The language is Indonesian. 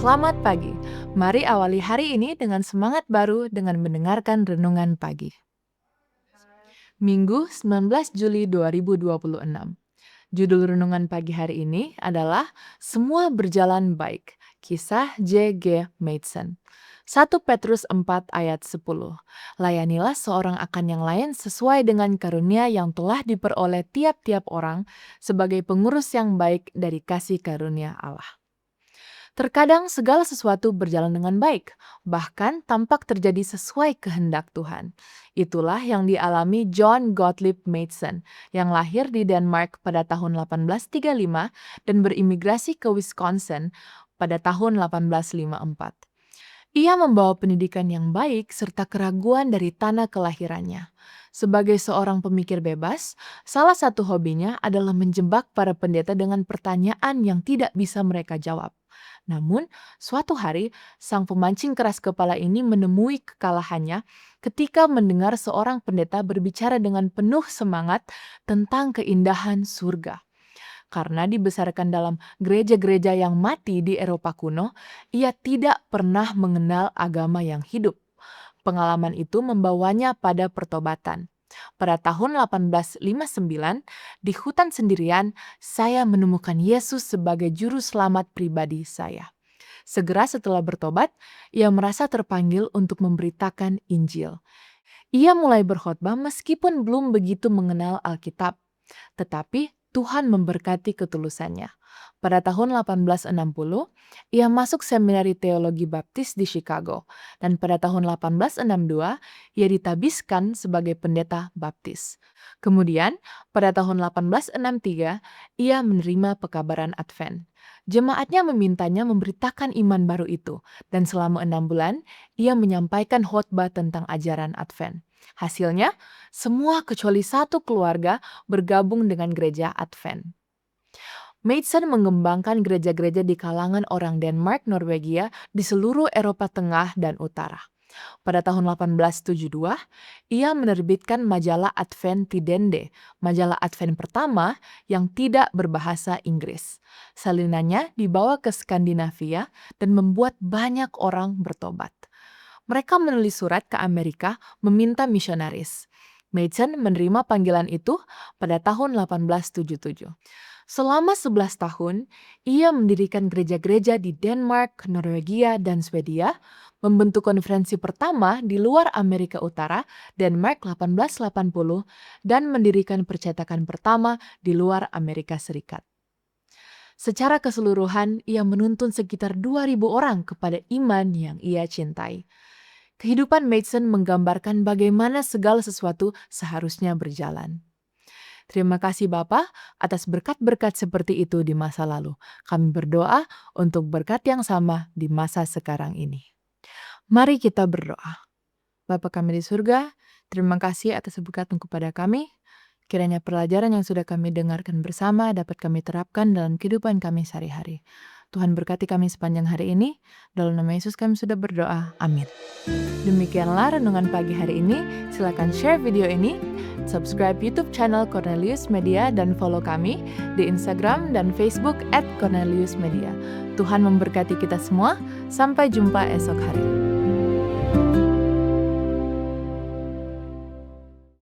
Selamat pagi. Mari awali hari ini dengan semangat baru dengan mendengarkan renungan pagi. Minggu 19 Juli 2026. Judul renungan pagi hari ini adalah Semua Berjalan Baik. Kisah J.G. Madison. 1 Petrus 4 ayat 10. Layanilah seorang akan yang lain sesuai dengan karunia yang telah diperoleh tiap-tiap orang sebagai pengurus yang baik dari kasih karunia Allah. Terkadang segala sesuatu berjalan dengan baik, bahkan tampak terjadi sesuai kehendak Tuhan. Itulah yang dialami John Gottlieb Madison, yang lahir di Denmark pada tahun 1835 dan berimigrasi ke Wisconsin pada tahun 1854. Ia membawa pendidikan yang baik serta keraguan dari tanah kelahirannya. Sebagai seorang pemikir bebas, salah satu hobinya adalah menjebak para pendeta dengan pertanyaan yang tidak bisa mereka jawab. Namun, suatu hari, sang pemancing keras kepala ini menemui kekalahannya ketika mendengar seorang pendeta berbicara dengan penuh semangat tentang keindahan surga. Karena dibesarkan dalam gereja-gereja yang mati di Eropa kuno, ia tidak pernah mengenal agama yang hidup. Pengalaman itu membawanya pada pertobatan. Pada tahun 1859, di hutan sendirian, saya menemukan Yesus sebagai juru selamat pribadi saya. Segera setelah bertobat, ia merasa terpanggil untuk memberitakan Injil. Ia mulai berkhotbah meskipun belum begitu mengenal Alkitab, tetapi Tuhan memberkati ketulusannya. Pada tahun 1860, ia masuk seminari teologi baptis di Chicago, dan pada tahun 1862, ia ditabiskan sebagai pendeta baptis. Kemudian, pada tahun 1863, ia menerima pekabaran Advent. Jemaatnya memintanya memberitakan iman baru itu, dan selama 6 bulan, ia menyampaikan khotbah tentang ajaran Advent. Hasilnya, semua kecuali satu keluarga bergabung dengan gereja Advent. Madison mengembangkan gereja-gereja di kalangan orang Denmark, Norwegia, di seluruh Eropa Tengah dan Utara. Pada tahun 1872, ia menerbitkan majalah Adventidende, majalah Advent pertama yang tidak berbahasa Inggris. Salinannya dibawa ke Skandinavia dan membuat banyak orang bertobat. Mereka menulis surat ke Amerika meminta misionaris. Madison menerima panggilan itu pada tahun 1877. Selama 11 tahun, ia mendirikan gereja-gereja di Denmark, Norwegia, dan Swedia, membentuk konferensi pertama di luar Amerika Utara, Denmark 1880, dan mendirikan percetakan pertama di luar Amerika Serikat. Secara keseluruhan, ia menuntun sekitar 2.000 orang kepada iman yang ia cintai. Kehidupan Madison menggambarkan bagaimana segala sesuatu seharusnya berjalan. Terima kasih Bapa atas berkat-berkat seperti itu di masa lalu. Kami berdoa untuk berkat yang sama di masa sekarang ini. Mari kita berdoa. Bapa kami di surga, terima kasih atas berkat-Mu kepada kami. Kiranya pelajaran yang sudah kami dengarkan bersama dapat kami terapkan dalam kehidupan kami sehari-hari. Tuhan berkati kami sepanjang hari ini. Dalam nama Yesus kami sudah berdoa. Amin. Demikianlah renungan pagi hari ini. Silakan share video ini, subscribe YouTube channel Cornelius Media, dan follow kami di Instagram dan Facebook @CorneliusMedia. Tuhan memberkati kita semua. Sampai jumpa esok hari.